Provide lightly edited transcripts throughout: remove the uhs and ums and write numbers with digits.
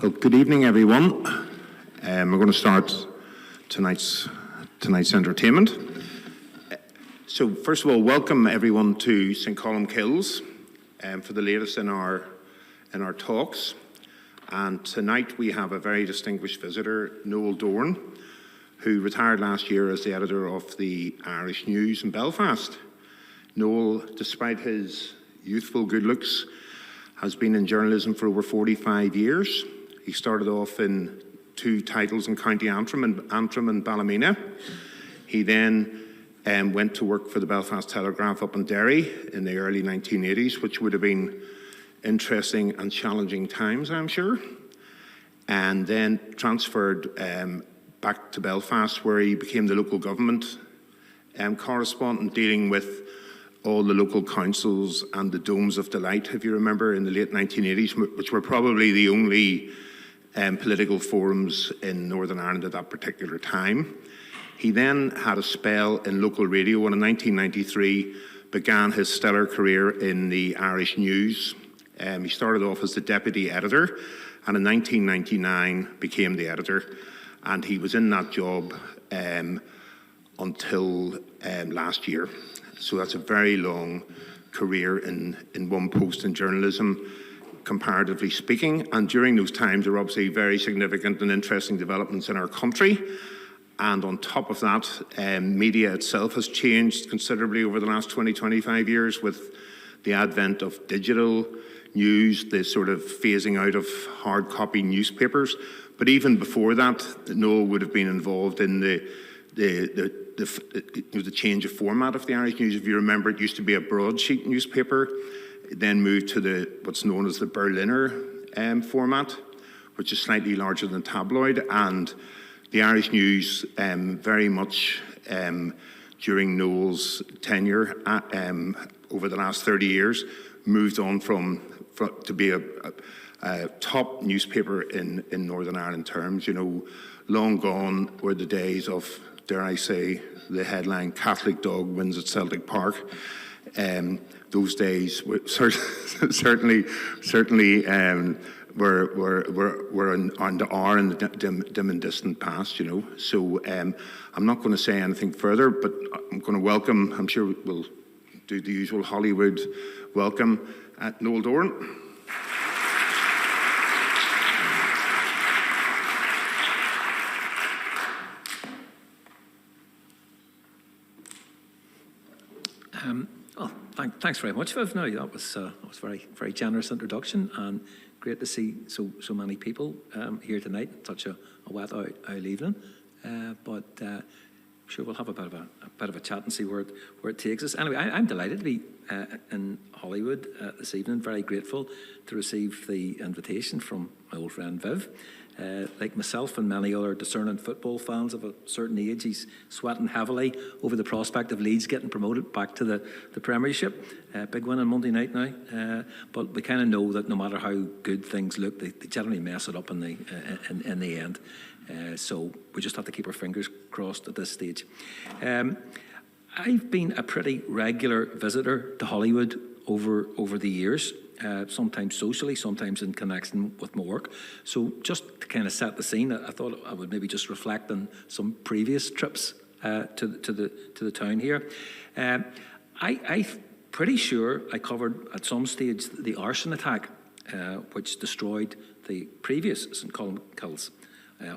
Well, good evening, everyone. We're going to start tonight's entertainment. So, first of all, welcome everyone to St Columkills for the latest in our talks. And tonight we have a very distinguished visitor, Noel Doran, who retired last year as the editor of the Irish News in Belfast. Noel, despite his youthful good looks, has been in journalism for over 45 years. He started off in two titles in County Antrim and Ballymena. He then went to work for the Belfast Telegraph up in Derry in the early 1980s, which would have been interesting and challenging times, I'm sure. And then transferred back to Belfast, where he became the local government correspondent, dealing with all the local councils and the Domes of Delight, if you remember, in the late 1980s, which were probably the only political forums in Northern Ireland at that particular time. He then had a spell in local radio and in 1993 began his stellar career in the Irish News. He started off as the deputy editor and in 1999 became the editor, and he was in that job until last year. So that's a very long career in one post in journalism, comparatively speaking. And during those times, there were obviously very significant and interesting developments in our country. And on top of that, media itself has changed considerably over the last 20-25 years with the advent of digital news, the sort of phasing out of hard copy newspapers. But even before that, Noel would have been involved in the change of format of the Irish News. If you remember, it used to be a broadsheet newspaper. It then moved to what's known as the Berliner format, which is slightly larger than tabloid. And the Irish News, very much during Noel's tenure over the last 30 years, moved on from to be a top newspaper in Northern Ireland terms. You know, long gone were the days of, dare I say, the headline "Catholic dog wins at Celtic Park." Those days were certainly were in the dim and distant past. You know, so I'm not going to say anything further, but I'm going to welcome. I'm sure we'll do the usual Hollywood welcome at Noel Doran. Thanks very much, Viv. No, that was very, very generous introduction, and great to see so many people here tonight. Such a wet out evening, but I'm sure we'll have a bit of a chat and see where it takes us. Anyway, I'm delighted to be in Hollywood this evening. Very grateful to receive the invitation from my old friend Viv. Like myself and many other discerning football fans of a certain age, he's sweating heavily over the prospect of Leeds getting promoted back to the Premiership. Big win on Monday night now, but we kind of know that no matter how good things look, they generally mess it up in the end. So we just have to keep our fingers crossed at this stage. I've been a pretty regular visitor to Hollywood over the years. Sometimes socially, sometimes in connection with my work. So just to kind of set the scene, I thought I would maybe just reflect on some previous trips to the town here. I'm pretty sure I covered at some stage the arson attack, which destroyed the previous St Columkills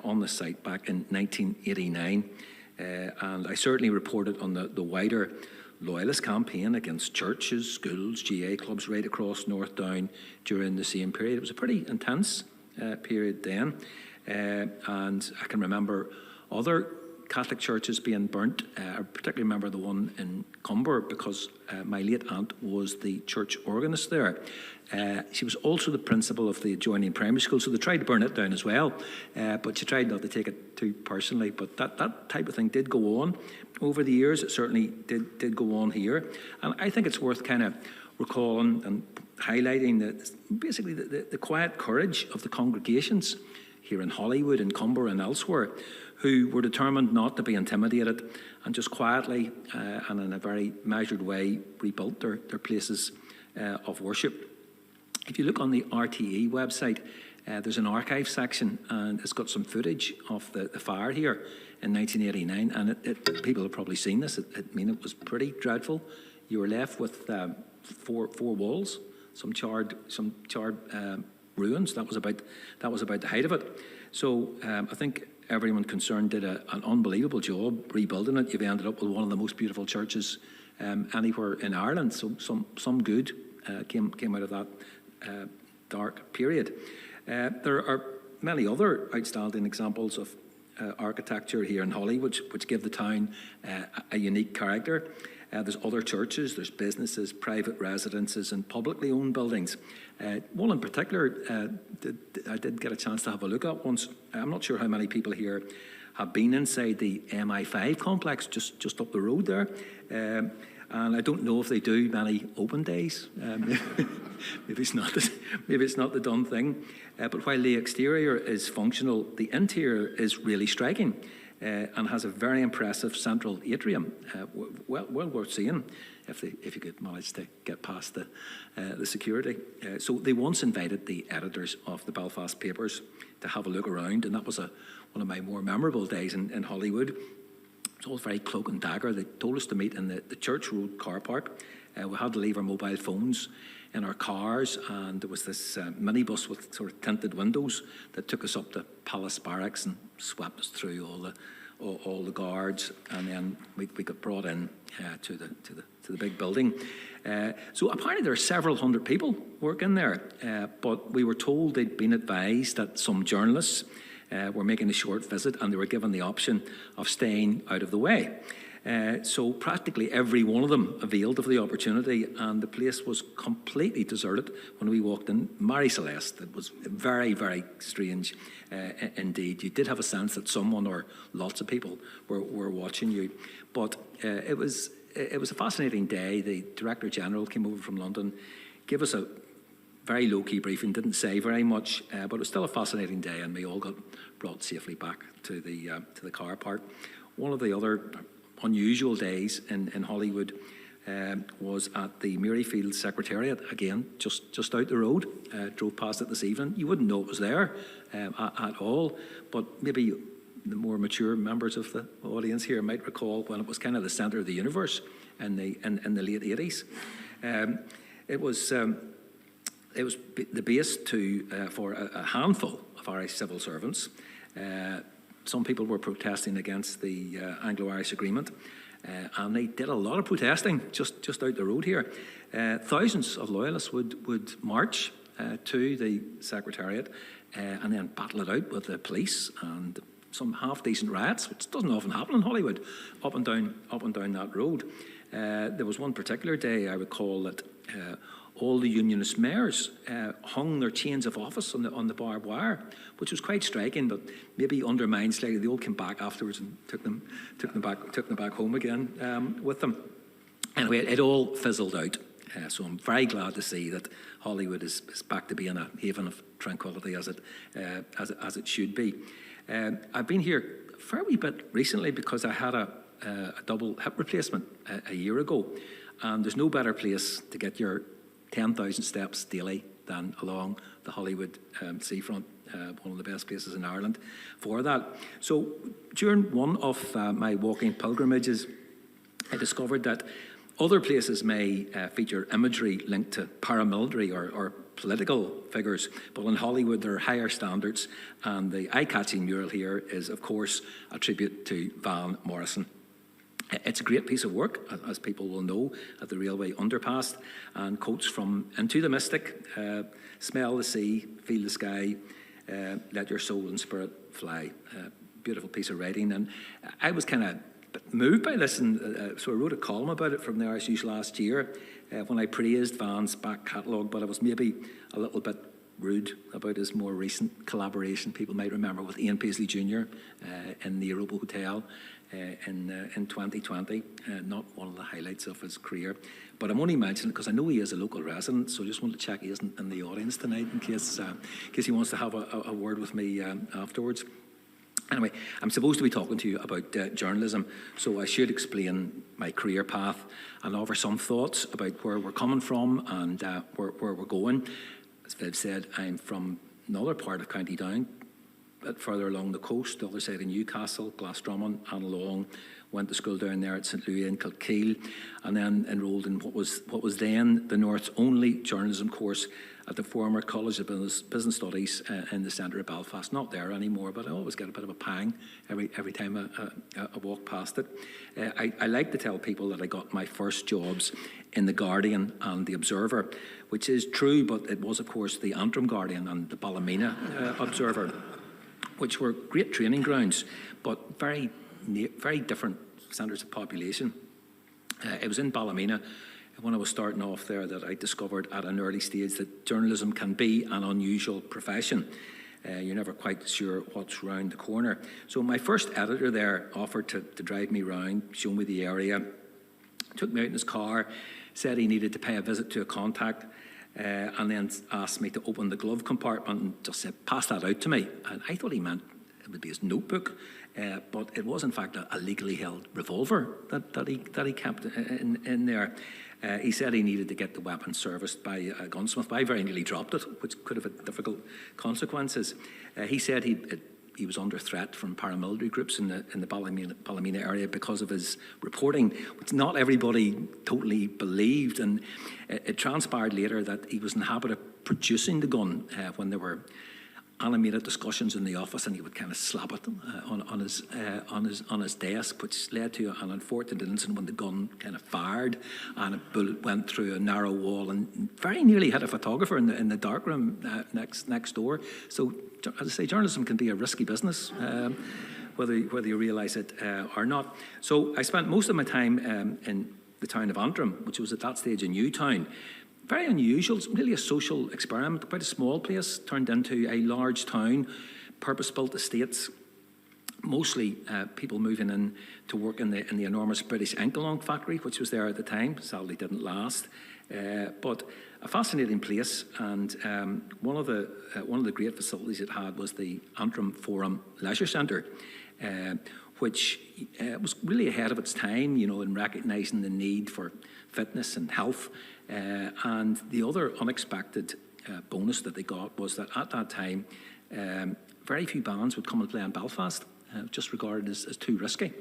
on the site back in 1989. And I certainly reported on the wider Loyalist campaign against churches, schools, GA clubs right across North Down during the same period. It was a pretty intense period then, and I can remember other Catholic churches being burnt. I particularly remember the one in Cumber because my late aunt was the church organist there. She was also the principal of the adjoining primary school, so they tried to burn it down as well, but she tried not to take it too personally. But that type of thing did go on over the years. It certainly did go on here, and I think it's worth kind of recalling and highlighting basically the quiet courage of the congregations here in Hollywood and Cumber and elsewhere, who were determined not to be intimidated and just quietly and in a very measured way rebuilt their places of worship. If you look on the RTE website, There's an archive section, and it's got some footage of the fire here in 1989, and people have probably seen this. It was pretty dreadful. You were left with four walls, some charred ruins. That was about the height of it. So I think everyone concerned did an unbelievable job rebuilding it. You've ended up with one of the most beautiful churches anywhere in Ireland. So some good came out of that dark period. There are many other outstanding examples of architecture here in Hollywood, which give the town a unique character. There's other churches, there's businesses, private residences, and publicly owned buildings. One in particular, I did get a chance to have a look at once. I'm not sure how many people here have been inside the MI5 complex just up the road there. And I don't know if they do many open days. Maybe it's not the done thing. But while the exterior is functional, the interior is really striking. And has a very impressive central atrium, well worth seeing if you could manage to get past the security. So they once invited the editors of the Belfast papers to have a look around, and that was one of my more memorable days in Hollywood. It's all very cloak and dagger. They told us to meet in the Church Road car park. We had to leave our mobile phones in our cars, and there was this minibus with sort of tinted windows that took us up to Palace Barracks and swept us through all the guards, and then we got brought in to the big building. So apparently there are several hundred people working there, but we were told they'd been advised that some journalists were making a short visit, and they were given the option of staying out of the way. So practically every one of them availed of the opportunity, and the place was completely deserted when we walked in. Mary Celeste, it was very, very strange indeed. You did have a sense that someone or lots of people were watching you. But it was a fascinating day. The Director General came over from London, gave us a very low-key briefing, didn't say very much, but it was still a fascinating day, and we all got brought safely back to the car park. One of the other unusual days in Hollywood was at the Murrayfield Secretariat, again, just out the road. Drove past it this evening. You wouldn't know it was there at all, but maybe the more mature members of the audience here might recall when it was kind of the centre of the universe in the late 80s. It was the base for a handful of Irish civil servants. Some people were protesting against the Anglo-Irish Agreement, and they did a lot of protesting just out the road here. Thousands of loyalists would march to the Secretariat and then battle it out with the police and some half-decent riots, which doesn't often happen in Hollywood, up and down that road. There was one particular day I recall that all the unionist mayors hung their chains of office on the barbed wire, which was quite striking, but maybe undermined slightly. They all came back afterwards and took them back home again with them. Anyway, it all fizzled out. So I'm very glad to see that Hollywood is back to being a haven of tranquility as it should be. I've been here a fair wee bit recently because I had a double hip replacement a year ago, and there's no better place to get your 10,000 steps daily than along the Hollywood seafront, one of the best places in Ireland for that. So during one of my walking pilgrimages, I discovered that other places may feature imagery linked to paramilitary or political figures, but in Hollywood there are higher standards, and the eye-catching mural here is, of course, a tribute to Van Morrison. It's a great piece of work, as people will know, at the railway underpass, and quotes from Into the Mystic, smell the sea, feel the sky, let your soul and spirit fly. Beautiful piece of writing, and I was kind of moved by this, and so I wrote a column about it from the Irish News last year when I praised Van's back catalogue, but I was maybe a little bit rude about his more recent collaboration. People might remember with Ian Paisley Jr. In the Europa Hotel in 2020, not one of the highlights of his career. But I'm only mentioning it because I know he is a local resident, so I just want to check he isn't in the audience tonight in case he wants to have a word with me afterwards. Anyway, I'm supposed to be talking to you about journalism, so I should explain my career path and offer some thoughts about where we're coming from and where we're going. As Viv said, I'm from another part of County Down, a bit further along the coast, the other side of Newcastle, Glasdrummond, and along. Went to school down there at St Louis in Kilkeel, and then enrolled in what was then the North's only journalism course at the former College of Business Studies in the centre of Belfast. Not there anymore, but I always get a bit of a pang every time I walk past it. I like to tell people that I got my first jobs in the Guardian and the Observer, which is true, but it was, of course, the Antrim Guardian and the Ballymena Observer, which were great training grounds, but very different centres of population. It was in Ballymena when I was starting off there that I discovered at an early stage that journalism can be an unusual profession. You're never quite sure what's round the corner. So my first editor there offered to drive me around, show me the area, took me out in his car, said he needed to pay a visit to a contact, and then asked me to open the glove compartment and just said, pass that out to me. And I thought he meant it would be his notebook, but it was in fact a legally held revolver that he kept in there. He said he needed to get the weapon serviced by a gunsmith, but I very nearly dropped it, which could have had difficult consequences. He said he was under threat from paramilitary groups in the Ballymena area because of his reporting, which not everybody totally believed. And it transpired later that he was in the habit of producing the gun when there were animated discussions in the office, and he would kind of slap it on his desk, which led to an unfortunate incident when the gun kind of fired and a bullet went through a narrow wall and very nearly hit a photographer in the darkroom next door. So, as I say, journalism can be a risky business, whether you realise it or not. So I spent most of my time in the town of Antrim, which was at that stage a new town. Very unusual, it's really a social experiment. Quite a small place turned into a large town, purpose-built estates, mostly people moving in to work in the enormous British Inkalong factory, which was there at the time. Sadly didn't last, but a fascinating place. And one of the great facilities it had was the Antrim Forum Leisure Centre, which was really ahead of its time, in recognising the need for fitness and health. And the other unexpected bonus that they got was that at that time, very few bands would come and play in Belfast, just regarded as too risky.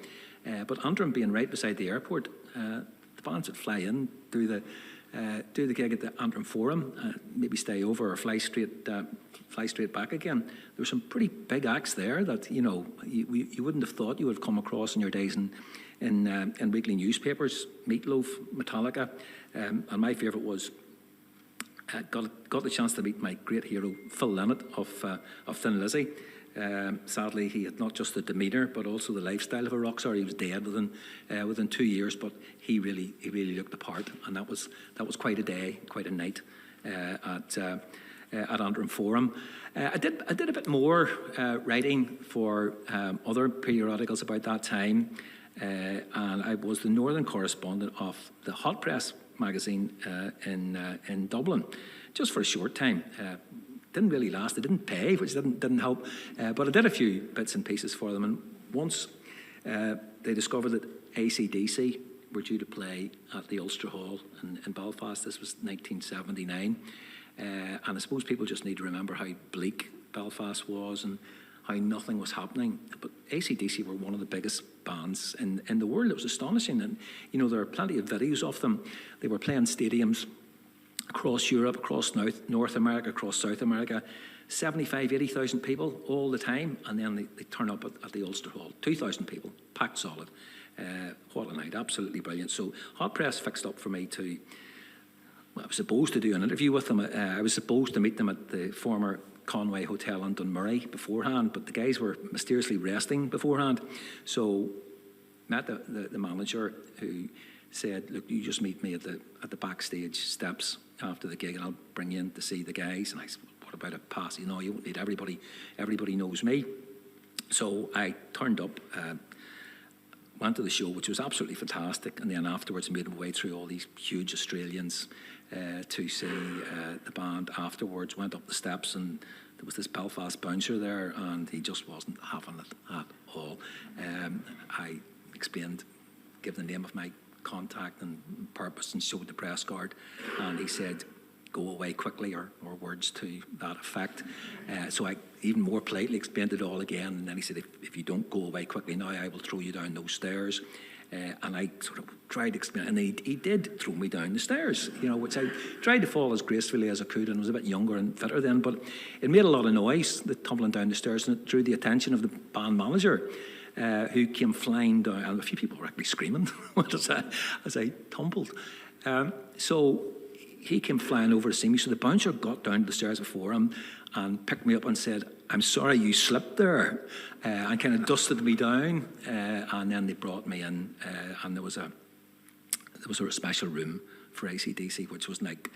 But Antrim being right beside the airport, the bands would fly in, do the gig at the Antrim Forum, maybe stay over or fly straight back again. There were some pretty big acts there that you wouldn't have thought you would have come across in your days in weekly newspapers. Meatloaf, Metallica, and my favourite was got the chance to meet my great hero Phil Lynott of Thin Lizzy. Sadly, he had not just the demeanour but also the lifestyle of a rock star. He was dead within 2 years, but he really looked the part, and that was quite a day, quite a night at Antrim Forum. I did a bit more writing for other periodicals about that time, and I was the northern correspondent of the Hot Press magazine in Dublin, just for a short time. Didn't really last. It didn't pay, which didn't help. But I did a few bits and pieces for them. And once they discovered that AC/DC were due to play at the Ulster Hall in Belfast. This was 1979. And I suppose people just need to remember how bleak Belfast was and how nothing was happening. But AC/DC were one of the biggest bands in the world. It was astonishing. And, there are plenty of videos of them. They were playing stadiums across Europe, across North America, across South America, 75, 80,000 people all the time, and then they turn up at the Ulster Hall, 2,000 people, packed solid. What a night, absolutely brilliant. So Hot Press fixed up for me I was supposed to do an interview with them. I was supposed to meet them at the former Conway Hotel in Dunmurry beforehand, but the guys were mysteriously resting beforehand. So met the manager, who said, look, you just meet me at the backstage steps after the gig and I'll bring you in to see the guys. And I said, what about a pass? You won't need everybody knows me. So I turned up, went to the show, which was absolutely fantastic, and then afterwards made my way through all these huge Australians to see the band. Afterwards went up the steps and there was this Belfast bouncer there and he just wasn't having it at all. I explained, gave the name of my contact and purpose and showed the press card, and he said, go away quickly, or words to that effect. So I even more politely explained it all again, and then he said, if you don't go away quickly now, I will throw you down those stairs. And I sort of tried to explain, and he did throw me down the stairs, which I tried to fall as gracefully as I could, and was a bit younger and fitter then, but it made a lot of noise, the tumbling down the stairs, and it drew the attention of the band manager, who came flying down, and a few people were actually screaming as I tumbled. So he came flying over to see me, so the bouncer got down to the stairs before him and picked me up and said, "I'm sorry you slipped there," and kind of dusted me down, and then they brought me in, and there was a special room for AC/DC, which was like,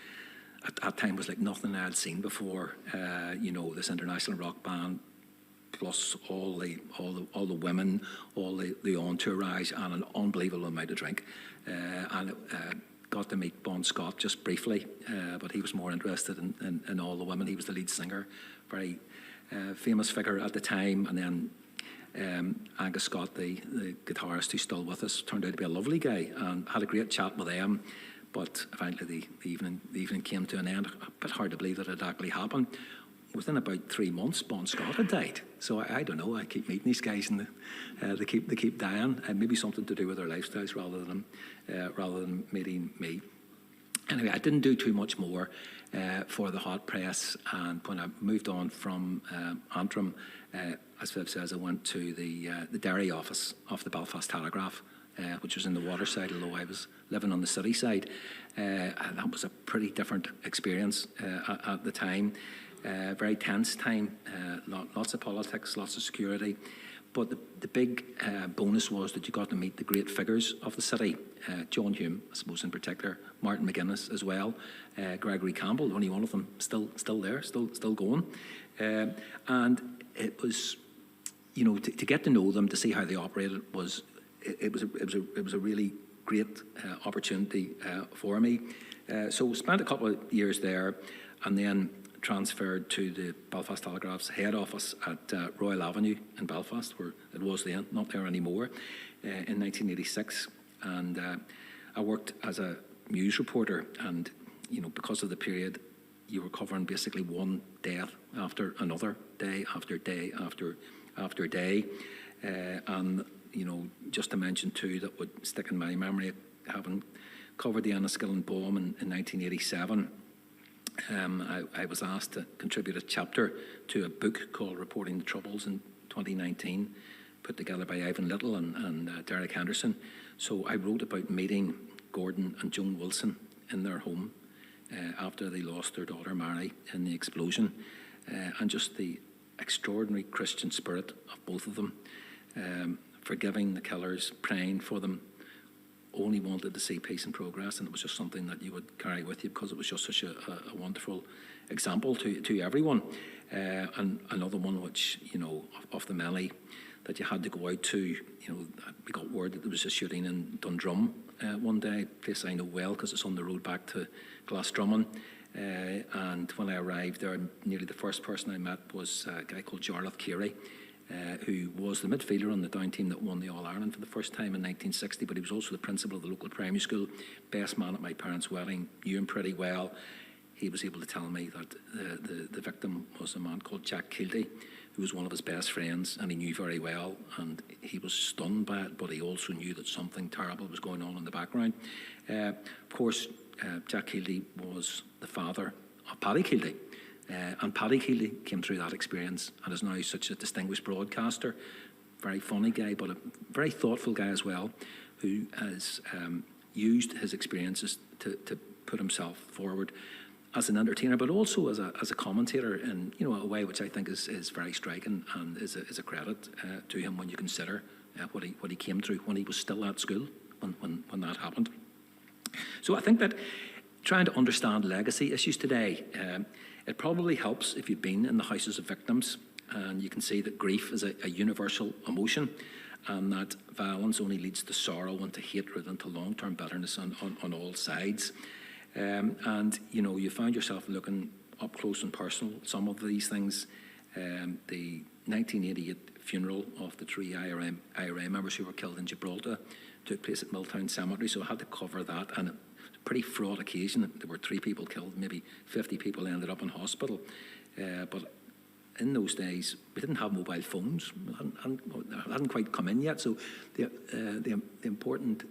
at that time, was like nothing I had seen before. This international rock band, plus all the women, all the entourage, and an unbelievable amount of drink, and got to meet Bon Scott just briefly, but he was more interested in all the women. He was the lead singer, very famous figure at the time, and then Angus Scott, the guitarist who's still with us, turned out to be a lovely guy, and had a great chat with them. But eventually the evening came to an end. A bit hard to believe that it actually happened. Within about 3 months, Bon Scott had died. So I don't know. I keep meeting these guys, and they keep dying. Maybe something to do with their lifestyles rather than meeting me. Anyway, I didn't do too much more for the hot press. And when I moved on from Antrim, as Philip says, I went to the Derry office of the Belfast Telegraph, which was in the waterside, although I was living on the city side. And that was a pretty different experience at the time. Very tense time, lots of politics, lots of security. But the big bonus was that you got to meet the great figures of the city. John Hume, I suppose in particular, Martin McGuinness as well, Gregory Campbell, only one of them still there, still going. And it was, to get to know them, to see how they operated, it was a really great opportunity for me. So spent a couple of years there, and then transferred to the Belfast Telegraph's head office at Royal Avenue in Belfast, where it was then, not there anymore, in 1986. And I worked as a news reporter, and because of the period, you were covering basically one death after another, day after day after day. And just to mention two that would stick in my memory, having covered the Enniskillen bomb in 1987. I was asked to contribute a chapter to a book called Reporting the Troubles in 2019, put together by Ivan Little and Derek Henderson. So I wrote about meeting Gordon and Joan Wilson in their home after they lost their daughter Mary in the explosion, and just the extraordinary Christian spirit of both of them, forgiving the killers, praying for them, only wanted to see peace and progress, and it was just something that you would carry with you, because it was just such a wonderful example to everyone. And another one which, of the many that you had to go out to, we got word that there was a shooting in Dundrum one day, a place I know well because it's on the road back to Glasdrumman. And when I arrived there, nearly the first person I met was a guy called Jarlath Carey, who was the midfielder on the down team that won the All-Ireland for the first time in 1960, but he was also the principal of the local primary school, best man at my parents' wedding, knew him pretty well. He was able to tell me that the victim was a man called Jack Kilty, who was one of his best friends, and he knew very well, and he was stunned by it, but he also knew that something terrible was going on in the background. Of course, Jack Kilty was the father of Paddy Kilty. And Paddy Kilty came through that experience and is now such a distinguished broadcaster, very funny guy, but a very thoughtful guy as well, who has used his experiences to put himself forward as an entertainer, but also as a commentator in a way which I think is very striking and is a credit to him when you consider what he came through when he was still at school when that happened. So I think that trying to understand legacy issues today, it probably helps if you've been in the houses of victims, and you can see that grief is a universal emotion, and that violence only leads to sorrow and to hatred and to long-term bitterness on all sides. And you found yourself looking up close and personal at some of these things. The 1988 funeral of the three IRA members who were killed in Gibraltar took place at Milltown Cemetery, so I had to cover that, and pretty fraught occasion. There were 3 people killed, maybe 50 people ended up in hospital. But in those days, we didn't have mobile phones. Hadn't quite come in yet. So the important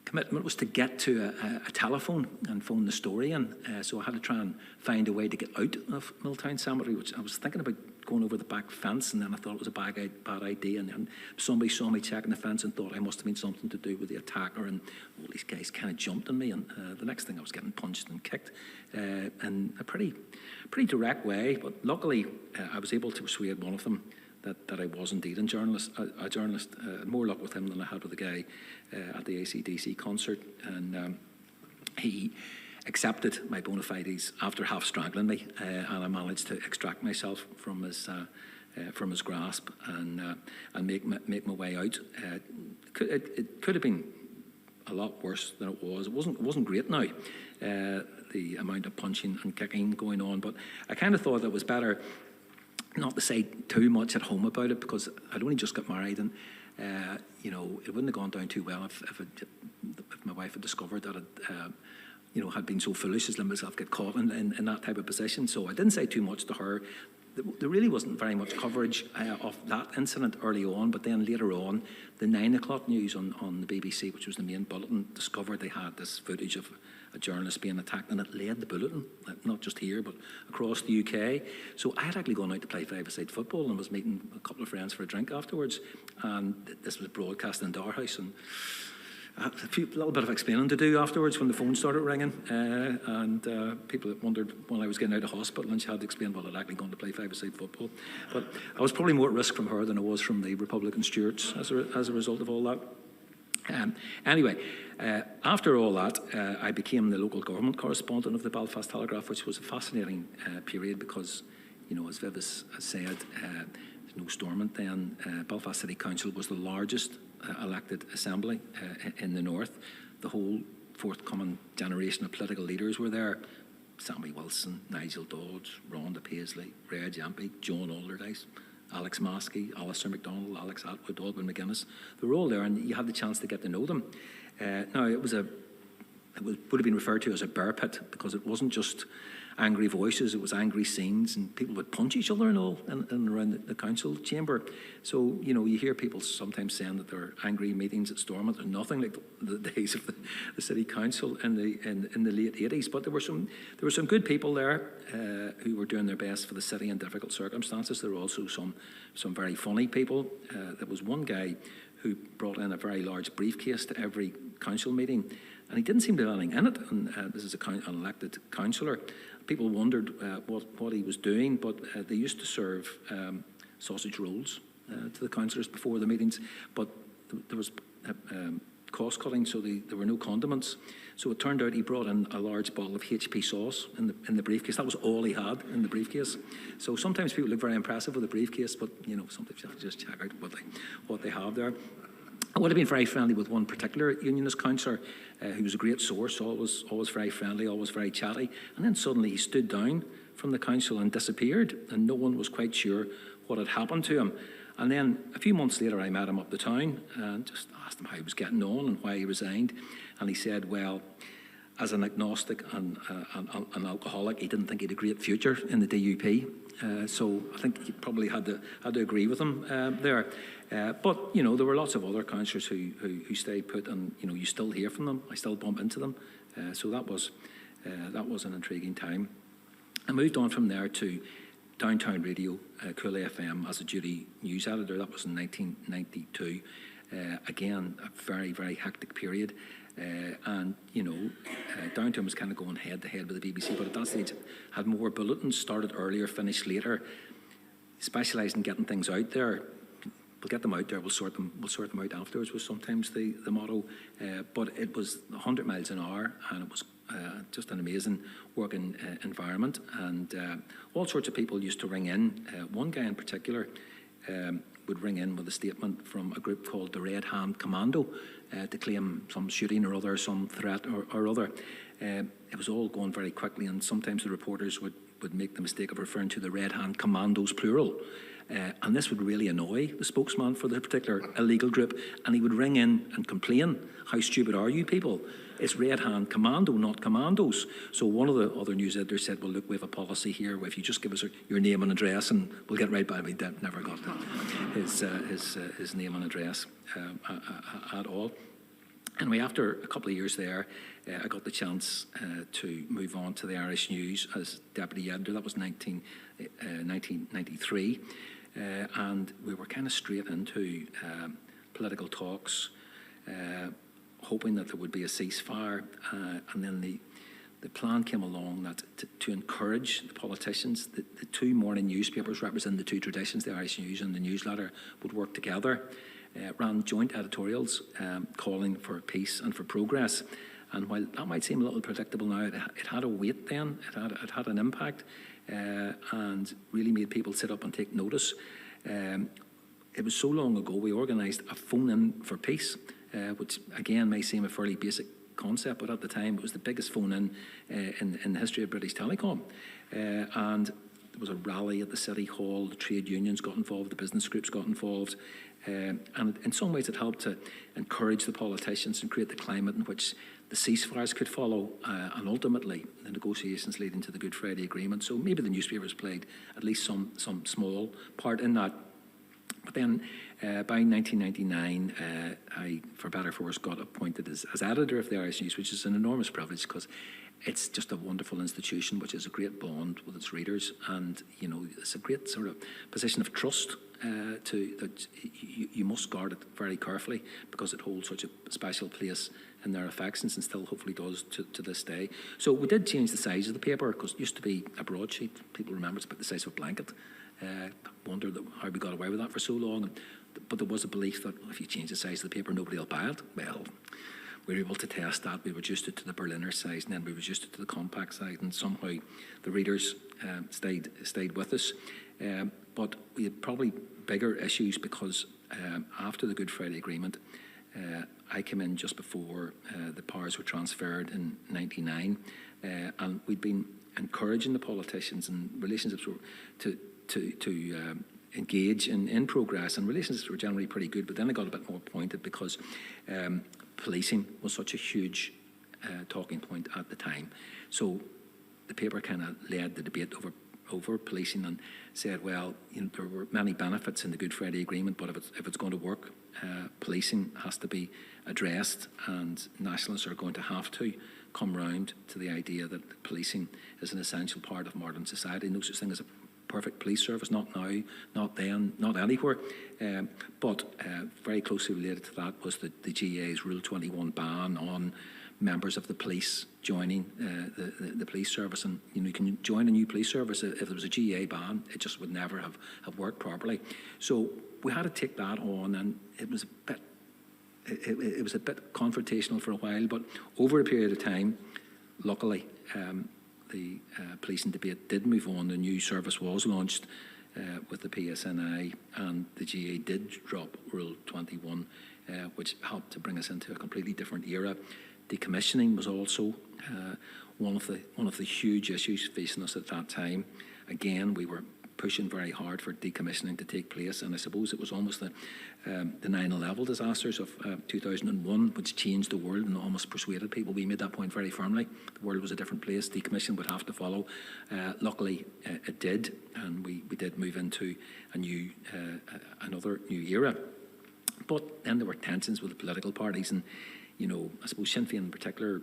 commitment was to get to a telephone and phone the story in. So I had to try and find a way to get out of Milltown Cemetery, which I was thinking about going over the back fence, and then I thought it was a bad idea. And then somebody saw me checking the fence and thought I must have been something to do with the attacker. And all these guys kind of jumped on me. And the next thing I was getting punched and kicked in a pretty direct way. But luckily, I was able to persuade one of them that I was indeed a journalist. More luck with him than I had with the guy at the AC/DC concert, and he accepted my bona fides after half strangling me, and I managed to extract myself from his grasp and make my way out. It could have been a lot worse than it was. It wasn't great now, the amount of punching and kicking going on, but I kind of thought it was better not to say too much at home about it, because I'd only just got married, and it wouldn't have gone down too well if my wife had discovered that it had been so foolish as let myself get caught in that type of position. So I didn't say too much to her. There really wasn't very much coverage of that incident early on, but then later on, the 9 o'clock news on the BBC, which was the main bulletin, discovered they had this footage of a journalist being attacked, and it led the bulletin, not just here, but across the UK. So I had actually gone out to play five-a-side football and was meeting a couple of friends for a drink afterwards, and this was broadcast in our house, and I had a little bit of explaining to do afterwards when the phone started ringing, and people wondered when I was getting out of hospital, and she had to explain, well, I'd actually gone to play five-a-side football. But I was probably more at risk from her than I was from the Republican stewards as a result of all that. Anyway, after all that, I became the local government correspondent of the Belfast Telegraph, which was a fascinating period because, as Viv has said, there's no Stormont then. Belfast City Council was the largest elected assembly in the north. The whole forthcoming generation of political leaders were there. Sammy Wilson, Nigel Dodds, Rhonda Paisley, Reg Yampy, John Alderdice, Alex Maskey, Alistair MacDonald, Alex Atwood, Alban McGuinness. They were all there, and you had the chance to get to know them. Now, it would have been referred to as a bear pit because it wasn't just angry voices, it was angry scenes, and people would punch each other and all in around the council chamber. So, you hear people sometimes saying that there are angry meetings at Stormont and nothing like the days of the city council in the late 80s. But there were some good people there who were doing their best for the city in difficult circumstances. There were also some very funny people. There was one guy who brought in a very large briefcase to every council meeting, and he didn't seem to have anything in it. And this is an elected councillor. People wondered what he was doing, but they used to serve sausage rolls to the councillors before the meetings. But there was cost cutting, so there were no condiments. So it turned out he brought in a large bottle of HP sauce in the briefcase. That was all he had in the briefcase. So sometimes people look very impressive with a briefcase, but sometimes you have to just check out what they have there. I would have been very friendly with one particular unionist councillor who was a great source, always very friendly, always very chatty. And then suddenly he stood down from the council and disappeared, and no one was quite sure what had happened to him. And then a few months later, I met him up the town and just asked him how he was getting on and why he resigned. And he said, well, as an agnostic and an alcoholic, he didn't think he had a great future in the DUP. So I think he probably had to agree with him there. But there were lots of other councillors who stayed put, and you still hear from them. I still bump into them. So that was an intriguing time. I moved on from there to Downtown Radio, Cool FM, as a duty news editor. That was in 1992. Again, a very, very hectic period. And Downtown was kind of going head to head with the BBC, but at that stage had more bulletins, started earlier, finished later, specialised in getting things out there. We'll get them out there, we'll sort them out afterwards was sometimes the motto. But it was 100 miles an hour, and it was just an amazing working environment. And all sorts of people used to ring in. One guy in particular would ring in with a statement from a group called the Red Hand Commando to claim some shooting or other, some threat or other. it was all going very quickly, and sometimes the reporters would make the mistake of referring to the Red Hand Commandos, plural. And this would really annoy the spokesman for the particular illegal group, and he would ring in and complain, how stupid are you people? It's Red Hand Commando, not Commandos. So one of the other news editors said, well, look, we have a policy here. If you just give us your name and address, and we'll get right by. We never got his name and address at all. Anyway, after a couple of years there, I got the chance to move on to the Irish News as deputy editor. That was 1993. And we were kind of straight into political talks, hoping that there would be a ceasefire. And then the plan came along that to encourage the politicians, the two morning newspapers representing the two traditions, the Irish News and the Newsletter, would work together, ran joint editorials calling for peace and for progress. And while that might seem a little predictable now, it had a weight then, it had an impact, and really made people sit up and take notice. It was so long ago we organised a phone-in for peace, which again may seem a fairly basic concept, but at the time it was the biggest phone-in in the history of British Telecom. And there was a rally at the City Hall, the trade unions got involved, the business groups got involved, and in some ways it helped to encourage the politicians and create the climate in which the ceasefires could follow, and ultimately the negotiations leading to the Good Friday Agreement. So maybe the newspapers played at least some small part in that. But then by 1999, I, for better or for worse, got appointed as editor of the Irish News, which is an enormous privilege because it's just a wonderful institution which has a great bond with its readers, and it's a great sort of position of trust that you must guard it very carefully because it holds such a special place in their affections and still hopefully does to this day. So we did change the size of the paper because it used to be a broadsheet. People remember it's about the size of a blanket. Wondered how we got away with that for so long. But there was a belief that if you change the size of the paper, nobody will buy it. Well, we were able to test that. We reduced it to the Berliner size, and then we reduced it to the compact size, and somehow the readers stayed with us. But we had probably bigger issues because after the Good Friday Agreement, I came in just before the powers were transferred in '99, and we'd been encouraging the politicians and relationships to engage in progress, and relationships were generally pretty good, but then it got a bit more pointed because policing was such a huge talking point at the time. So the paper kind of led the debate over policing and said, well, there were many benefits in the Good Friday Agreement, but if it's going to work, policing has to be addressed, and nationalists are going to have to come round to the idea that policing is an essential part of modern society. No such thing as a perfect police service, not now, not then, not anywhere. But very closely related to that was the GA's Rule 21 ban on members of the police joining the police service. And you can join a new police service. If there was a GA ban, it just would never have worked properly. So we had to take that on, and it was a bit confrontational for a while, but over a period of time, luckily, the policing debate did move on. The new service was launched with the PSNI, and the GA did drop Rule 21, which helped to bring us into a completely different era. Decommissioning was also one of the huge issues facing us at that time. Again, we were pushing very hard for decommissioning to take place, and I suppose it was almost the 9/11 disasters of 2001 which changed the world and almost persuaded people. We made that point very firmly. The world was a different place. Decommission would have to follow. Luckily, it did, and we did move into another new era. But then there were tensions with the political parties, and I suppose Sinn Féin in particular,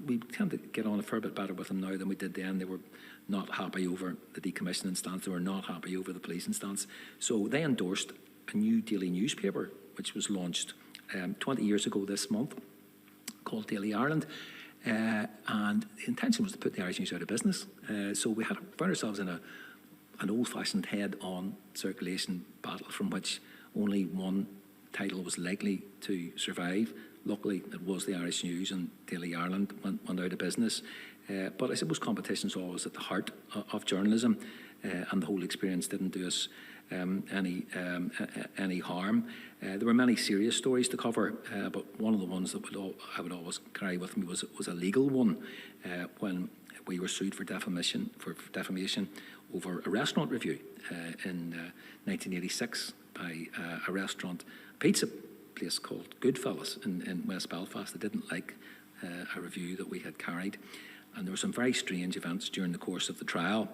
we tend to get on a fair bit better with them now than we did then. They were not happy over the decommissioning stance. They were not happy over the policing stance. So they endorsed a new daily newspaper, which was launched 20 years ago this month, called Daily Ireland. And the intention was to put the Irish News out of business. So we found ourselves in an old-fashioned head-on circulation battle from which only one title was likely to survive. Luckily, it was the Irish News, and Daily Ireland went out of business. But I suppose competition is always at the heart of journalism, and the whole experience didn't do us any harm. There were many serious stories to cover, but one of the ones that I would always carry with me was a legal one, when we were sued for defamation over a restaurant review in 1986 by a restaurant, pizza place called Goodfellas in West Belfast. They didn't like a review that we had carried, and there were some very strange events during the course of the trial,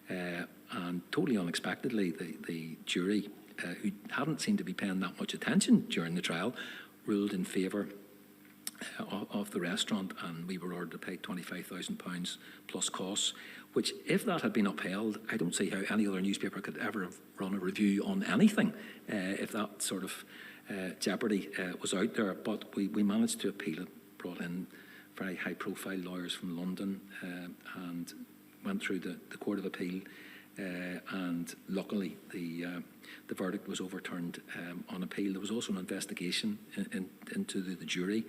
and totally unexpectedly the jury, who hadn't seemed to be paying that much attention during the trial, ruled in favour of the restaurant, and we were ordered to pay £25,000 plus costs, which, if that had been upheld, I don't see how any other newspaper could ever have run a review on anything, if that sort of jeopardy was out there. But we managed to appeal it, brought in very high-profile lawyers from London, and went through the Court of Appeal, and luckily the verdict was overturned on appeal. There was also an investigation into the jury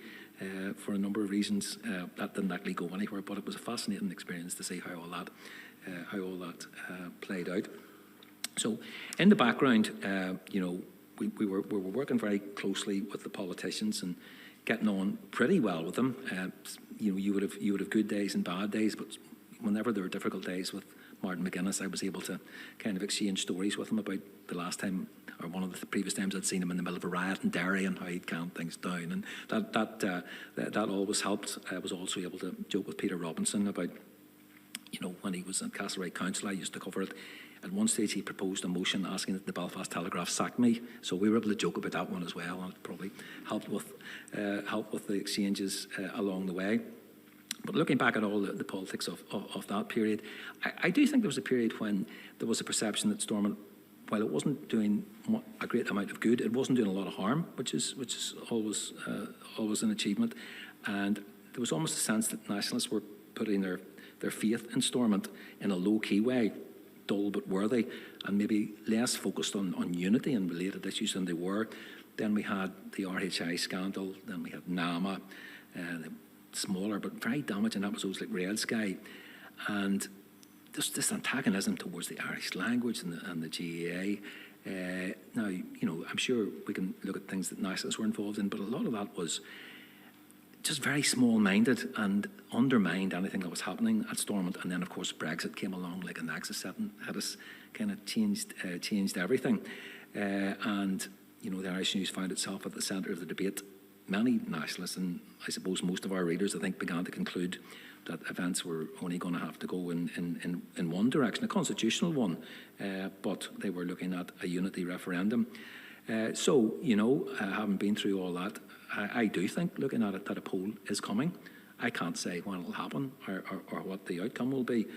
for a number of reasons. That didn't actually go anywhere, but it was a fascinating experience to see how all that played out. So, in the background, we were working very closely with the politicians and getting on pretty well with them. You would have good days and bad days, but whenever there were difficult days with Martin McGuinness, I was able to kind of exchange stories with him about the last time, or one of the previous times I'd seen him in the middle of a riot in Derry, and how he'd calmed things down, and that always helped. I was also able to joke with Peter Robinson about, when he was at Castlereagh Council, I used to cover it. At one stage, he proposed a motion asking that the Belfast Telegraph sack me, so we were able to joke about that one as well, and it probably helped with the exchanges along the way. But looking back at all the politics of that period, I do think there was a period when there was a perception that Stormont, while it wasn't doing a great amount of good, it wasn't doing a lot of harm, which is always an achievement. And there was almost a sense that nationalists were putting their faith in Stormont in a low-key way, dull but worthy, and maybe less focused on unity and related issues than they were. Then we had the RHI scandal, then we had NAMA, smaller but very damaging episodes like Red Sky, and this antagonism towards the Irish language and the GAA. Now, I'm sure we can look at things that nationalists were involved in, but a lot of that was just very small-minded and undermined anything that was happening at Stormont. And then, of course, Brexit came along like a nexus and had us kind of changed everything. And, the Irish News found itself at the centre of the debate. Many nationalists, and I suppose most of our readers, I think, began to conclude that events were only going to have to go in one direction, a constitutional one, but they were looking at a unity referendum. So, having been through all that, I do think, looking at it, that a poll is coming. I can't say when it'll happen or what the outcome will be.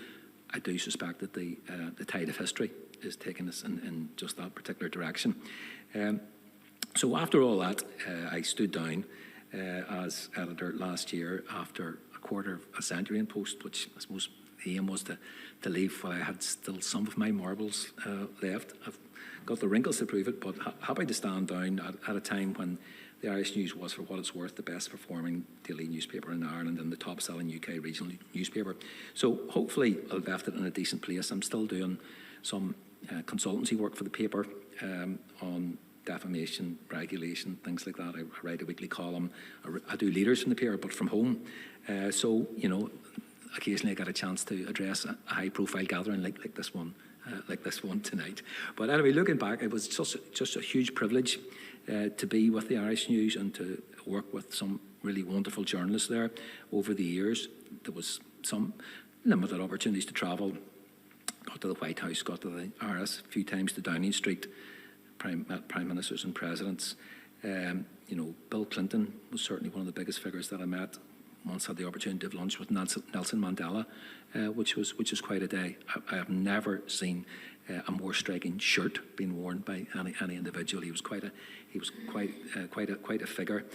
I do suspect that the tide of history is taking us in just that particular direction. So after all that, I stood down as editor last year after a quarter of a century in post, which I suppose the aim was to leave while I had still some of my marbles left. I've got the wrinkles to prove it, but happy to stand down at a time when the Irish News was, for what it's worth, the best performing daily newspaper in Ireland and the top selling UK regional newspaper. So hopefully I've left it in a decent place. I'm still doing some consultancy work for the paper on defamation, regulation, things like that. I write a weekly column. I do leaders from the paper, but from home. So, occasionally I get a chance to address a high-profile gathering like this one tonight. But anyway, looking back, it was just a huge privilege to be with the Irish News and to work with some really wonderful journalists there over the years. There was some limited opportunities to travel. Got to the White House, got to the RS a few times to Downing Street. Met prime ministers and presidents. Bill Clinton was certainly one of the biggest figures that I met. Once had the opportunity to have lunch with Nelson Mandela, which was quite a day. I have never seen a more striking shirt being worn by any individual. He was quite a figure.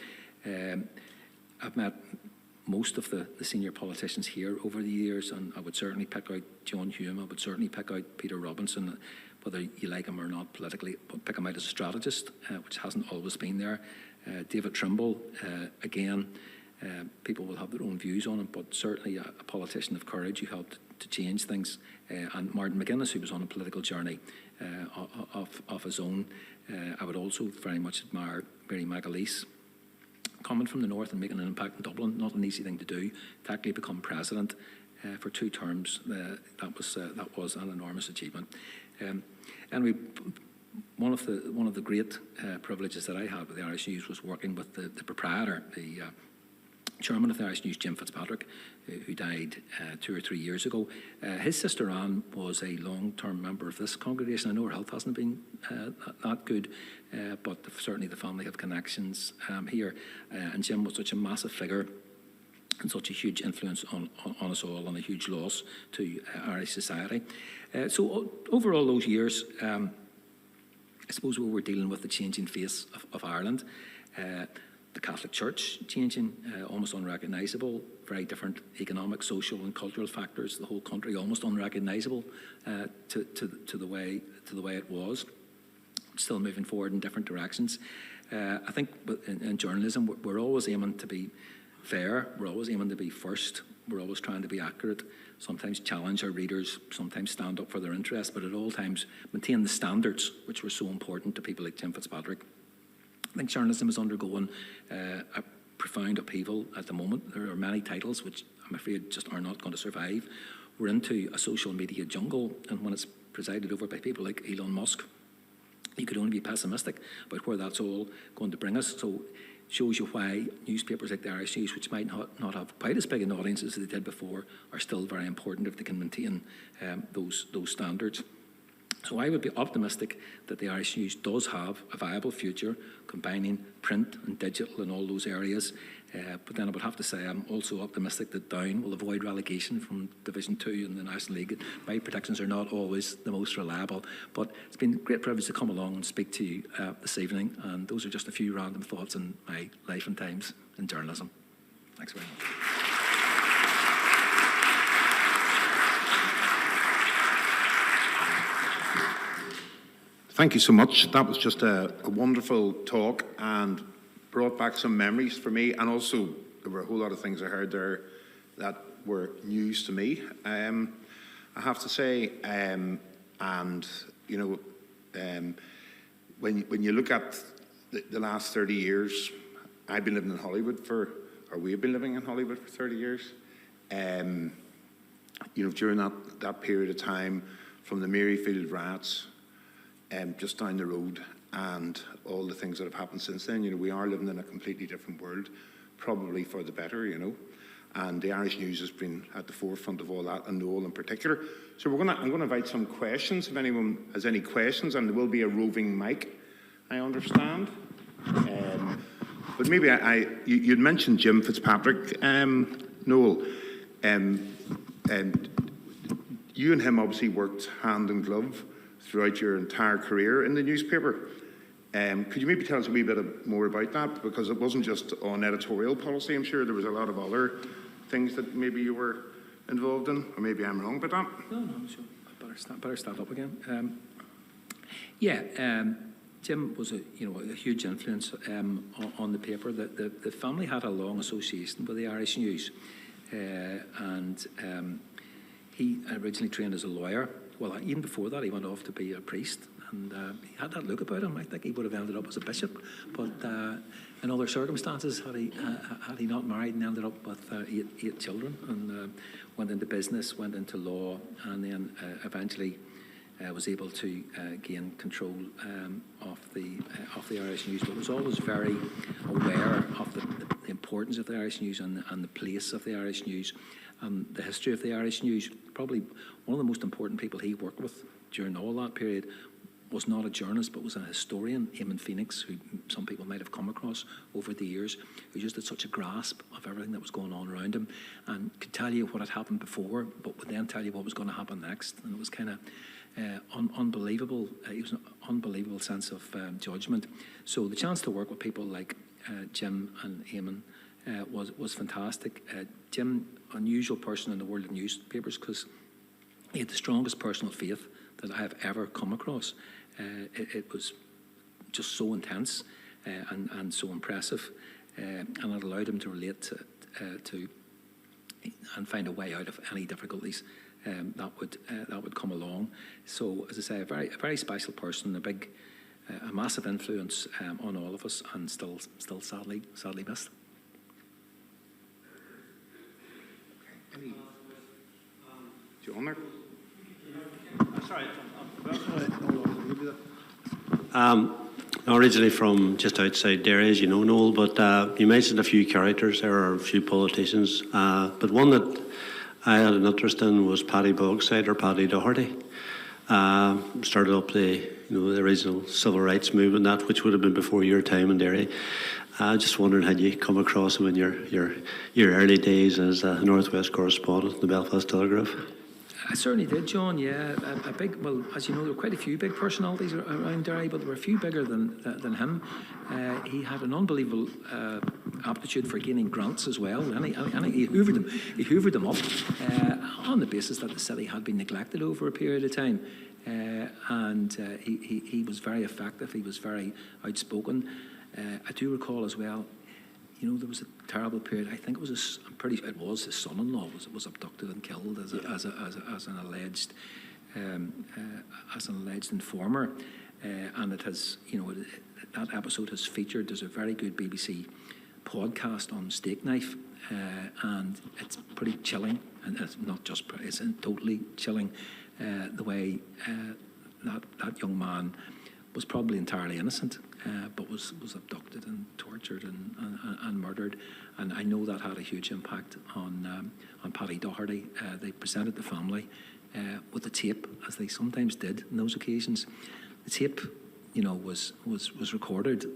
I've met most of the senior politicians here over the years, and I would certainly pick out John Hume. I would certainly pick out Peter Robinson, whether you like him or not politically, but pick him out as a strategist, which hasn't always been there. David Trimble, again, people will have their own views on him, but certainly a politician of courage who helped to change things. And Martin McGuinness, who was on a political journey of his own. I would also very much admire Mary McAleese, coming from the north and making an impact in Dublin. Not an easy thing to do. To actually become president for 2 terms, that was an enormous achievement. And one of the great privileges that I had with the Irish News was working with the proprietor, the chairman of the Irish News, Jim Fitzpatrick, who died 2 or 3 years ago. His sister Anne was a long-term member of this congregation. I know her health hasn't been that good, but certainly the family have connections here. And Jim was such a massive figure and such a huge influence on us all, and a huge loss to Irish society. So over all those years, I suppose we were dealing with the changing face of Ireland. The Catholic Church changing, almost unrecognisable, very different economic, social and cultural factors, the whole country almost unrecognisable to the way it was, still moving forward in different directions. I think in journalism, we're always aiming to be fair, we're always aiming to be first, we're always trying to be accurate, sometimes challenge our readers, sometimes stand up for their interests, but at all times maintain the standards which were so important to people like Jim Fitzpatrick. I think journalism is undergoing a profound upheaval at the moment. There are many titles which I'm afraid just are not going to survive. We're into a social media jungle, and when it's presided over by people like Elon Musk, you could only be pessimistic about where that's all going to bring us. So it shows you why newspapers like the Irish News, which might not have quite as big an audience as they did before, are still very important if they can maintain those standards. So I would be optimistic that the Irish News does have a viable future, combining print and digital in all those areas. But then I would have to say I'm also optimistic that Down will avoid relegation from Division 2 in the National League. My predictions are not always the most reliable, but it's been a great privilege to come along and speak to you this evening. And those are just a few random thoughts on my life and times in journalism. Thanks very much. Thank you so much. That was just a wonderful talk and brought back some memories for me. And also, there were a whole lot of things I heard there that were news to me. I have to say, and you know, when you look at the last 30 years, I've been living in Hollywood we've been living in Hollywood for 30 years. You know, during that period of time, from the Maryfield riots, just down the road, and all the things that have happened since then. You know, we are living in a completely different world, probably for the better, you know. And the Irish News has been at the forefront of all that, and Noel in particular. So I'm going to invite some questions, if anyone has any questions, and there will be a roving mic, I understand. But maybe you'd mentioned Jim Fitzpatrick, Noel. You and him obviously worked hand in glove throughout your entire career in the newspaper. Could you maybe tell us a wee bit more about that? Because it wasn't just on editorial policy. I'm sure there was a lot of other things that maybe you were involved in, or maybe I'm wrong about that. No, sure. I better stand up again. Jim was a huge influence on the paper. The family had a long association with the Irish News, and he originally trained as a lawyer. Well, even before that, he went off to be a priest, and he had that look about him. I think he would have ended up as a bishop, but in other circumstances, had he not married and ended up with eight children, and went into business, went into law, and then eventually was able to gain control of the Irish News, but was always very aware of the importance of the Irish News and the place of the Irish News. The history of the Irish News. Probably one of the most important people he worked with during all that period was not a journalist, but was a historian, Eamon Phoenix, who some people might have come across over the years, who just had such a grasp of everything that was going on around him and could tell you what had happened before, but would then tell you what was going to happen next. And it was kind of unbelievable. It was an unbelievable sense of judgment. So the chance to work with people like Jim and Eamon was fantastic. Jim, unusual person in the world of newspapers, because he had the strongest personal faith that I have ever come across. It was just so intense and so impressive, and it allowed him to relate to and find a way out of any difficulties that would come along. So, as I say, a very special person, a massive influence on all of us, and still sadly missed. John there? Sorry. Originally from just outside Derry, as you know, Noel, but you mentioned a few characters there, or a few politicians, but one that I had an interest in was Paddy Bogside, or Paddy Doherty. Started up the original civil rights movement, that which would have been before your time in Derry. Just wondering, had you come across him in your early days as a Northwest correspondent in the Belfast Telegraph? I certainly did, John. Yeah, well, as you know, there were quite a few big personalities around Derry, but there were a few bigger than him. He had an unbelievable aptitude for gaining grants as well, and he hoovered them up on the basis that the city had been neglected over a period of time. And he was very effective. He was very outspoken. I do recall as well, there was a terrible period. I think it was his son-in-law was abducted and killed as an alleged informer, and it has that episode has featured. There's a very good BBC podcast on Steak Knife, and it's pretty chilling, and it's not just it's totally chilling the way that young man was probably entirely innocent, but was abducted and tortured and murdered. And I know that had a huge impact on Paddy Doherty. They presented the family with the tape, as they sometimes did on those occasions. The tape, was recorded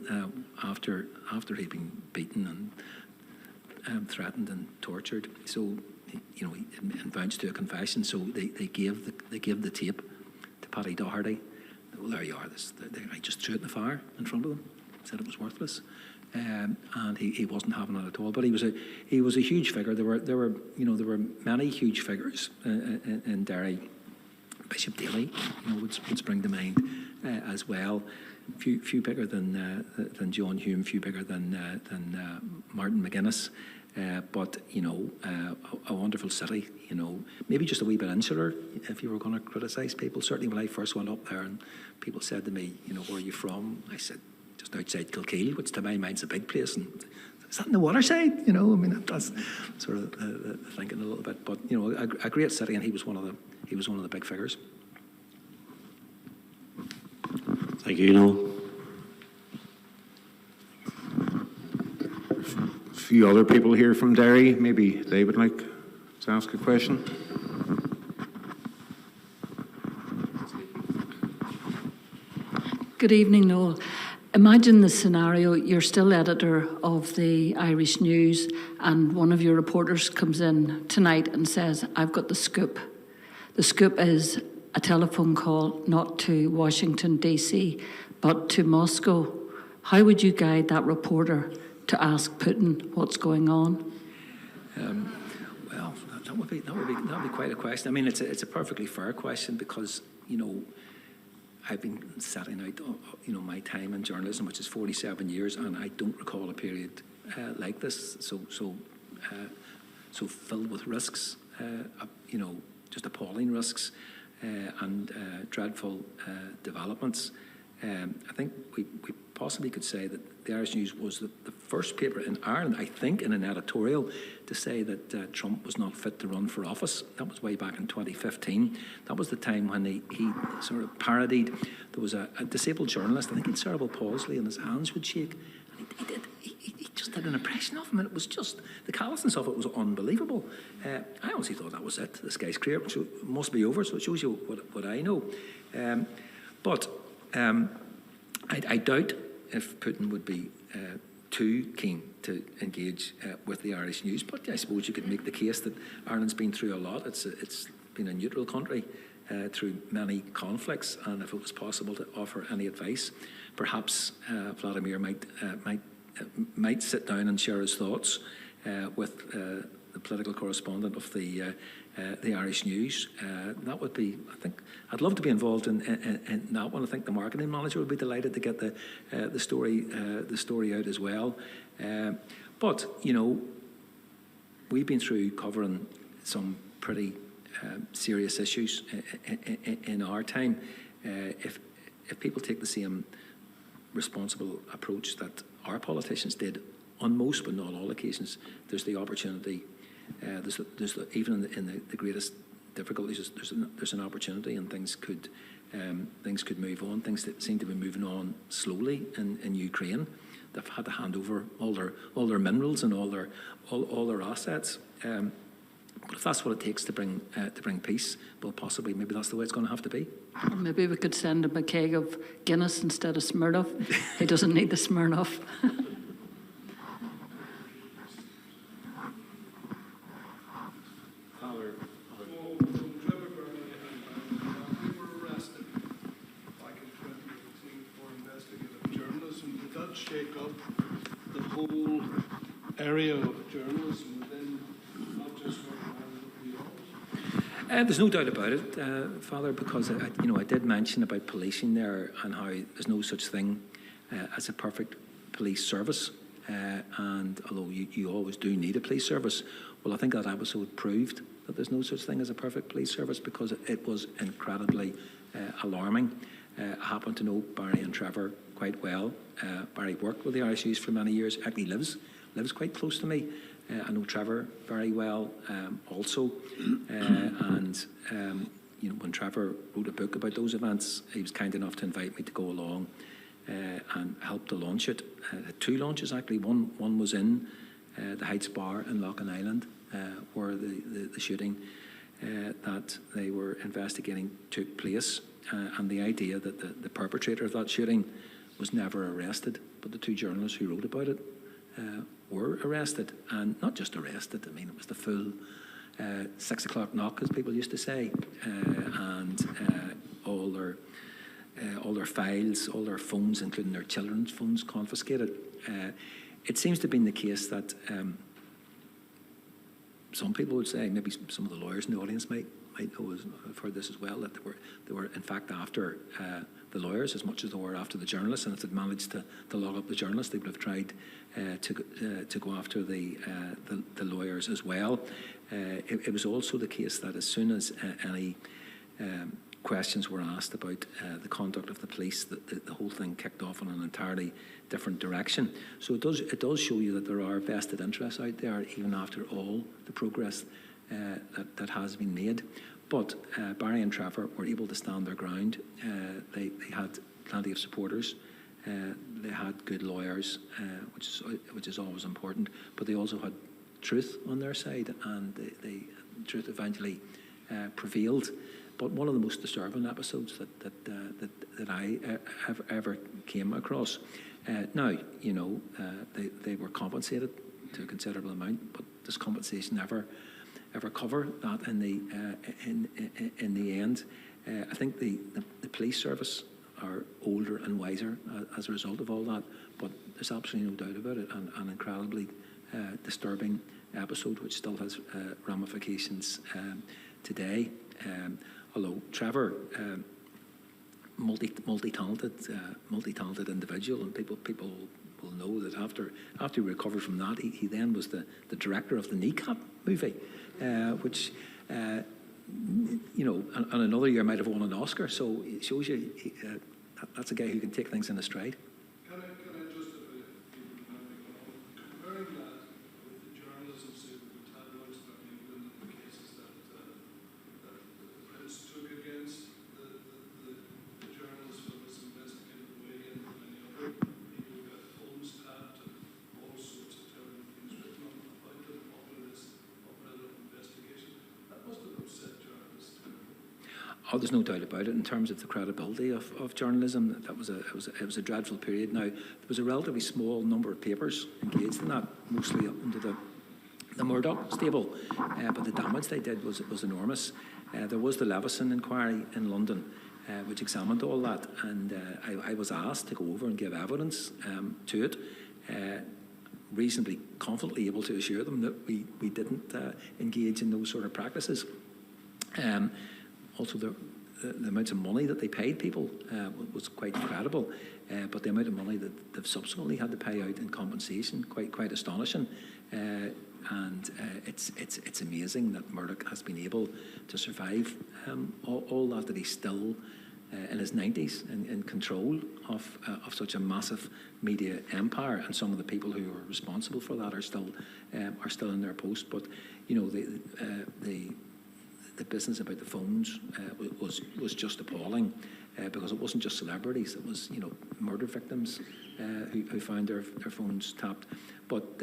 after he'd been beaten and threatened and tortured. So he advanced to a confession. So they gave the tape to Paddy Doherty. Well, there you are. I just threw it in the fire in front of them. Said it was worthless, and he wasn't having it at all. But he was a huge figure. There were many huge figures in Derry. Bishop Daly, would spring to mind as well. Few bigger than John Hume. Few bigger than Martin McGuinness. But a wonderful city. Maybe just a wee bit insular. If you were going to criticise people, certainly when I first went up there and people said to me, where are you from? I said, just outside Kilkeel, which to my mind's a big place. And is that in the waterside? That's sort of thinking a little bit. But a great city, and he was one of the big figures. Thank you, Noel. A few other people here from Derry, maybe they would like to ask a question. Good evening, Noel. Imagine the scenario, you're still editor of the Irish News, and one of your reporters comes in tonight and says, I've got the scoop. The scoop is a telephone call not to Washington, D.C., but to Moscow. How would you guide that reporter to ask Putin what's going on? Well, that would be quite a question. I mean, it's a perfectly fair question because I've been setting out my time in journalism, which is 47 years, and I don't recall a period like this. So filled with risks, just appalling risks and dreadful developments. I think we possibly could say that the Irish News was the first paper in Ireland, I think, in an editorial to say that Trump was not fit to run for office. That was way back in 2015. That was the time when he sort of parodied. There was a disabled journalist, I think he had cerebral palsy, and his hands would shake. And he just did an impression of him, and it was just, the callousness of it was unbelievable. I honestly thought that was it. This guy's career must be over, so it shows you what I know. But I doubt if Putin would be too keen to engage with the Irish News. But I suppose you could make the case that Ireland's been through a lot. It's been a neutral country through many conflicts, and if it was possible to offer any advice, perhaps Vladimir might sit down and share his thoughts with the political correspondent of the Irish News. That would be, I think, I'd love to be involved in that one. I think the marketing manager would be delighted to get the story out as well. But we've been through covering some pretty serious issues in our time. If people take the same responsible approach that our politicians did on most but not all occasions, there's the opportunity. Even in the greatest difficulties, there's an opportunity, and things could move on. Things that seem to be moving on slowly in Ukraine. They've had to hand over all their minerals and all their assets. But if that's what it takes to bring peace, well, possibly maybe that's the way it's going to have to be. Or maybe we could send him a keg of Guinness instead of Smirnoff. He doesn't need the Smirnoff. Shake up the whole area of journalism within not just There's no doubt about it, Father, because I did mention about policing there and how there's no such thing as a perfect police service, and although you always do need a police service, well, I think that episode proved that there's no such thing as a perfect police service, because it was incredibly alarming. I happen to know Barry and Trevor quite well. Barry worked with the Irish Youth for many years. Actually lives quite close to me. I know Trevor very well also. And when Trevor wrote a book about those events, he was kind enough to invite me to go along and help to launch it. 2 launches actually. One was in the Heights Bar in Loughin Island, where the shooting that they were investigating took place. And the idea that the perpetrator of that shooting was never arrested, but the 2 journalists who wrote about it were arrested, and not just arrested. I mean, it was the full 6 o'clock knock, as people used to say, and all their files, all their phones, including their children's phones, confiscated. It seems to have been the case that some people would say, maybe some of the lawyers in the audience might know, I've heard this as well, that they were in fact after the lawyers as much as they were after the journalists, and if they'd managed to lock up the journalists, they would have tried to go after the lawyers as well. It was also the case that as soon as any questions were asked about the conduct of the police, the whole thing kicked off in an entirely different direction. So it does show you that there are vested interests out there, even after all the progress that has been made. But Barry and Trevor were able to stand their ground. They had plenty of supporters. They had good lawyers, which is always important. But they also had truth on their side, and the truth eventually prevailed. But one of the most disturbing episodes that I ever came across. Now, they were compensated to a considerable amount, but does compensation ever cover that in the end? I think the police service are older and wiser as a result of all that, but there's absolutely no doubt about it, and an incredibly disturbing episode which still has ramifications today. Although Trevor, multi-talented individual, and people will know that after he recovered from that, he then was the director of the Kneecap movie, which and another year might have won an Oscar. So it shows you that's a guy who can take things in a stride. Can I just comparing that with the journalism, say, with the tabloids that in England and the cases that the press took against the journalists for this investigative way, and many other people got phones tapped and all sorts of terrible things written about them, of investigation. That must have upset journalists too. Oh, there's no doubt about it. In terms of the credibility of journalism, it was a dreadful period. Now, there was a relatively small number of papers engaged in that, mostly up into the Murdoch stable, but the damage they did was enormous. There was the Levison inquiry in London, which examined all that, and I was asked to go over and give evidence to it. Reasonably confidently able to assure them that we didn't engage in those sort of practices. Also, the amounts of money that they paid people was quite incredible, but the amount of money that they've subsequently had to pay out in compensation, quite astonishing. and it's amazing that Murdoch has been able to survive all that he's still in his 90s in control of such a massive media empire, and some of the people who are responsible for that are still in their post. But you know, the business about the phones was just appalling, because it wasn't just celebrities; it was, you know, murder victims who found their phones tapped. But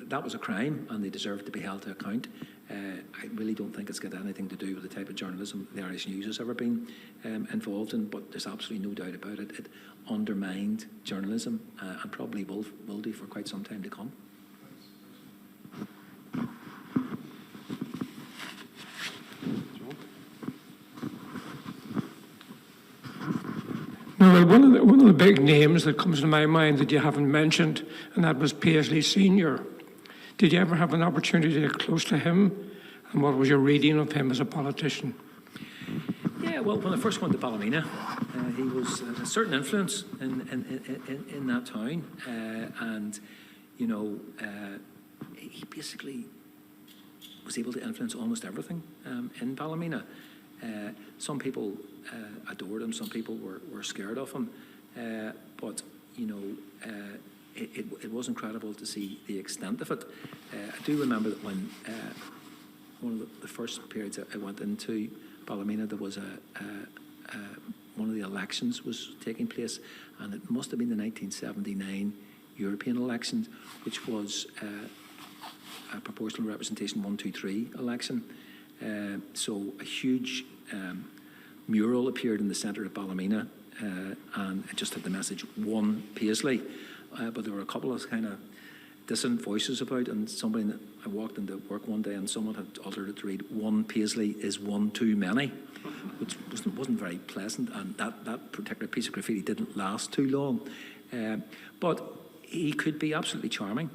that was a crime, and they deserved to be held to account. I really don't think it's got anything to do with the type of journalism the Irish News has ever been involved in, but there's absolutely no doubt about it. It undermined journalism, and probably will do for quite some time to come. No, well, one of the big names that comes to my mind that you haven't mentioned, and that was Paisley Senior. Did you ever have an opportunity to get close to him? And what was your reading of him as a politician? Yeah, well, when I first went to Ballymena, he was a certain influence in that town, and you know, he basically was able to influence almost everything in Ballymena. Some people adored him, some people were scared of him, but you know, it was incredible to see the extent of it. I do remember that when one of the first periods I went into Ballymena, there was one of the elections was taking place, and it must have been the 1979 European elections, which was a proportional representation 1-2-3 election. So a huge mural appeared in the centre of Ballymena, and it just had the message "One Paisley." But there were a couple of kind of dissonant voices about, and somebody, I walked into work one day and someone had altered it to read "One Paisley is one too many," which wasn't very pleasant, and that particular piece of graffiti didn't last too long. But he could be absolutely charming,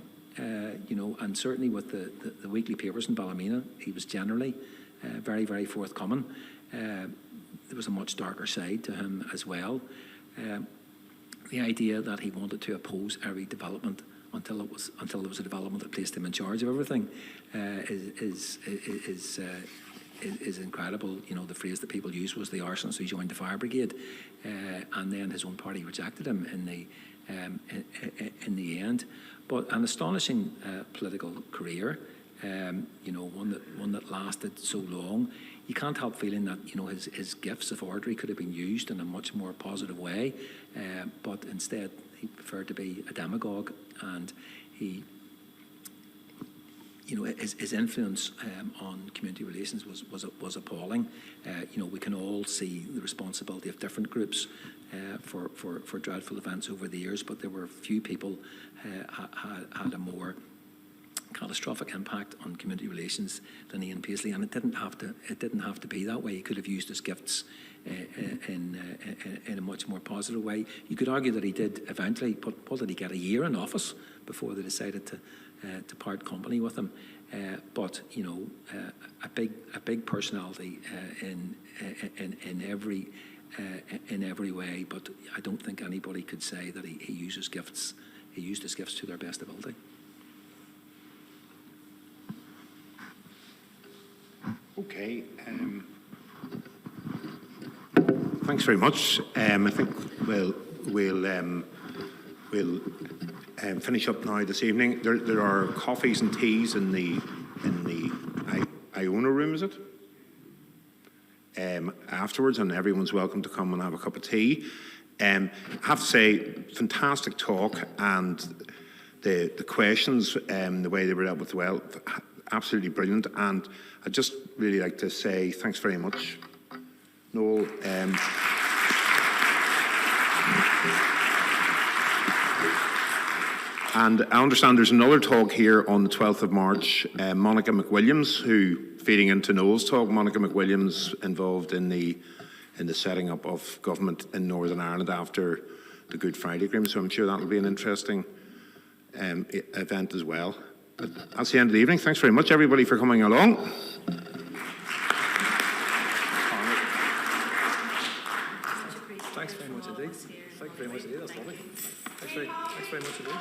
you know, and certainly with the weekly papers in Ballymena, he was generally very, very forthcoming. There was a much darker side to him as well. The idea that he wanted to oppose every development until there was a development that placed him in charge of everything is incredible. You know, the phrase that people use was the arsonist who joined the fire brigade, and then his own party rejected him in the end. But an astonishing political career, you know, one that lasted so long. You can't help feeling that, you know, his gifts of oratory could have been used in a much more positive way, but instead he preferred to be a demagogue, and he, you know, his influence on community relations was appalling. You know, we can all see the responsibility of different groups for dreadful events over the years, but there were few people had a more catastrophic impact on community relations than Ian Paisley, and it didn't have to be that way. He could have used his gifts in a much more positive way. You could argue that he did eventually, but what did he get, a year in office before they decided to part company with him? But you know, a big personality in every way. But I don't think anybody could say that he used his gifts to their best ability. Okay. Thanks very much. I think we'll finish up now this evening. There are coffees and teas in the Iona room, is it? Afterwards, and everyone's welcome to come and have a cup of tea. I have to say, fantastic talk, and the questions, the way they were dealt with, well, absolutely brilliant. And I'd just really like to say thanks very much, Noel. And I understand there's another talk here on the 12th of March. Monica McWilliams, who, feeding into Noel's talk, Monica McWilliams involved in the setting up of government in Northern Ireland after the Good Friday Agreement. So I'm sure that'll be an interesting event as well. But that's the end of the evening. Thanks very much, everybody, for coming along. Thanks very much indeed. Thank you very much indeed. That's lovely. Thanks very much indeed.